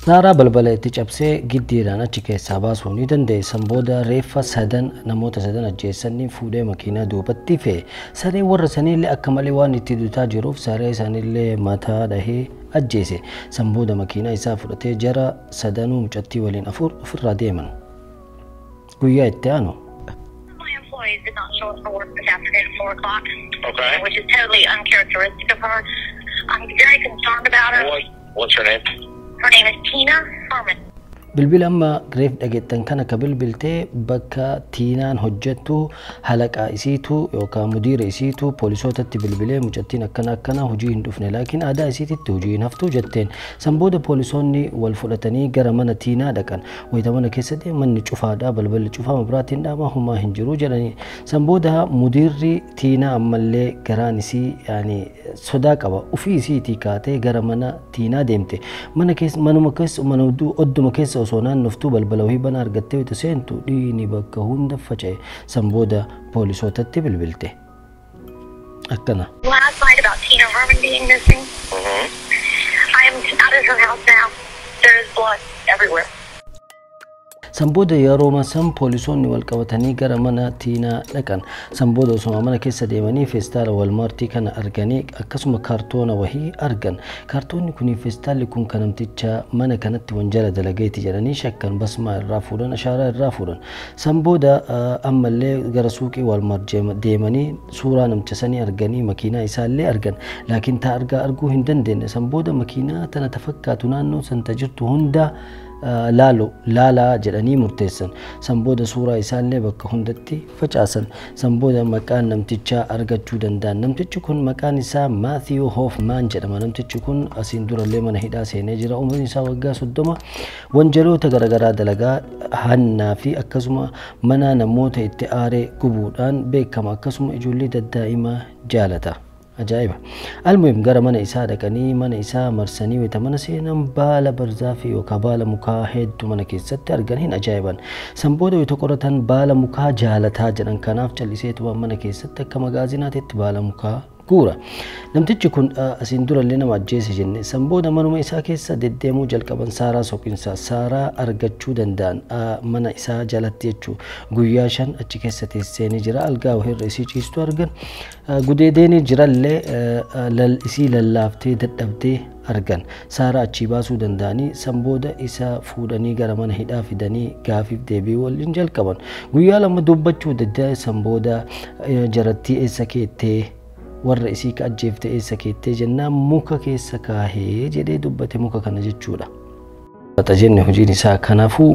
Naaraa balbala itti cabsee giddiidhaan achi keessaa baasuu ni danda'e. Sanbooda reeffa sadan namoota sadan ajjeessanii fuudhee makiinaa duubatti fe'e. Sareen warra saniillee akka malee waan itti dutaa jiruuf saree sanillee mataa dhahee ajjeese. Sanbooda makiinaa isaa fudhatee jara sadanuu mucattii waliin afur ofirraa deeman. Guyyaa itti aanu. Did not show up for work this afternoon at 4 o'clock. Okay. Which is totally uncharacteristic of her. I'm very concerned about her. What's her name? Her name is Tina Herman. Bilbil amma greef dhageettan kana ka bilbiltee bakka Tiinaan hojjettu halaqa isiitu yookaan mudiira isiitu poolisootatti bilbilee mucattiin akkana hojii hin dhufne laakiin aadaa isiititti hojii hin haftu jetteen. Sanbooda poolisoonni wal fudhatanii gara mana Tiinaa dhaqan. Wayita mana keessatti manni cufaadha balballi cufaa mabiraatiin dhaama humaa hin jiru jedhanii. Sanbooda mudiirri Tiinaa ammallee garaan isii yaani sodaa qaba. Ufii isiitii kaatee gara mana Tiinaa deemte. Manuma keessa odduma keessa osoo naannoftuu balbala wahii bana argattee wayita seentu dhiigni bakka hunda faca'e. Sanbooda poolisootatti bilbilte. Akkana. Last night about Tina Herman being missing. I am out of her house now. There is blood everywhere. Sanbooda yeroo masan poolisoonni wal qabatanii gara mana Tiinaa dhaqan. Sanbooda osoo mana keessa deemanii feestaala Walmaartii kana arganii akkasuma kaartoona wahii argan. Kaartoonni kun feestaalli kun kan namticha mana kanatti wanjala dalageeti jedhanii shakkan basmaa irraa fuudhan ashaaraa irraa fuudhan. Sanbooda ammallee gara suuqii Walmaart deemanii suuraa namticha sanii arganii makiinaa isaallee argan. Laakiin taa arguu hin dandeenye. Sanbooda makiinaa tana tafakkaatu naannoo santa jirtu hunda laalaa jedhanii murteessan. Sanbooda suuraa isaallee bakka hundatti facaasan. Sanbooda maqaan namtichaa argachuu danda'an. Namtichi kun maqaan isaa Matthew Hoffman jedhama. Namtichi kun asiin durallee mana hidhaa seenee jira. Umriin isaa waggaa 30. Wanjaloota garaagaraa dalagaa hannaa fi akkasuma mana namoota itti aaree gubuudhaan beekama. Akkasuma ijoollee daddaa'imaa jaalata. Ajaa'iba. Almuhim gara mana isaa dhaqanii mana isaa marsanii wayita mana seenan baala barzaafi yookaan baala mukaa hedduu mana keessatti argan hin ajaa'iban. Sanbooda wayita qoratan baala mukaa jaalataa jedhan kanaaf calliseetu mana keessatti akka magaazinaatitti baala mukaa guura. Namtichi kun asiin durallee nama ajjeese jenne. Sanbooda manuma isaa keessa deddeemuu jalqaban Saaraa soqinsaa. Saaraa argachuu danda'an mana isaa jalatti jechuu. Guyyaa 5 achi keessa teessee jira. Algaa wahirra isii ciistu argan. Gudeedeenii jirallee isii lallaaftee dadhabdee argan. Saaraa achi baasuu danda'anii Sanbooda isa fuudhanii gara mana hidhaa fidanii gaafiif deebii waliin jalqaban. Guyyaa lama dubbachuu daddaa Sanbooda jarattii eessa keettee warra isii ka ajjeefte eessa keettee jennaan muka keessa kaahee jedhee dubbate muka kana jechuudha. Jenne hojiin isaa kanaafuu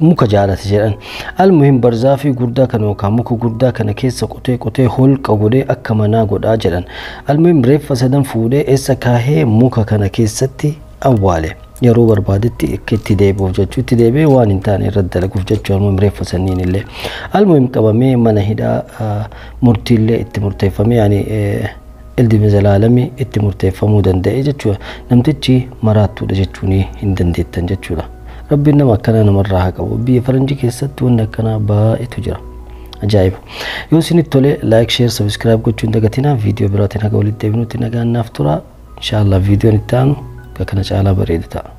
muka jaalate jedhan. Almuhim barzaafi guddaa kana yookaan muka guddaa kana keessa qotee holqa godhee akka manaa godhaa jedhan. Almuhim reeffa sadan fuudhee eessa kaahee muka kana keessatti awwaale. Yeroo barbaadetti itti deebi'uuf jechuu itti deebi'ee waan hin taane irratti dalaguuf jechuu almuhim reeffa sanniin illee. Almuhim qabamee mana hidhaa murtiillee itti murteeffamee yaani ildiime zalaalamii itti murteeffamuu danda'e jechuudha. Namtichi maraattuudha jechuun hin dandeettan jechuudha. Rabbiin nama akkanaa namarraa haa qabu. Biyya faranjii keessatti wanti akkanaa baay'eetu jira. Ajaa'iba. Yoo isinitti tole like, share, subscribe gochuu hin dagatinaa. Viidiyoo biraatiin haga walitti deebinutti nagaan naaf tura. Inshallah viidiyoon itti aanu kana caalaa bareeda ta'a.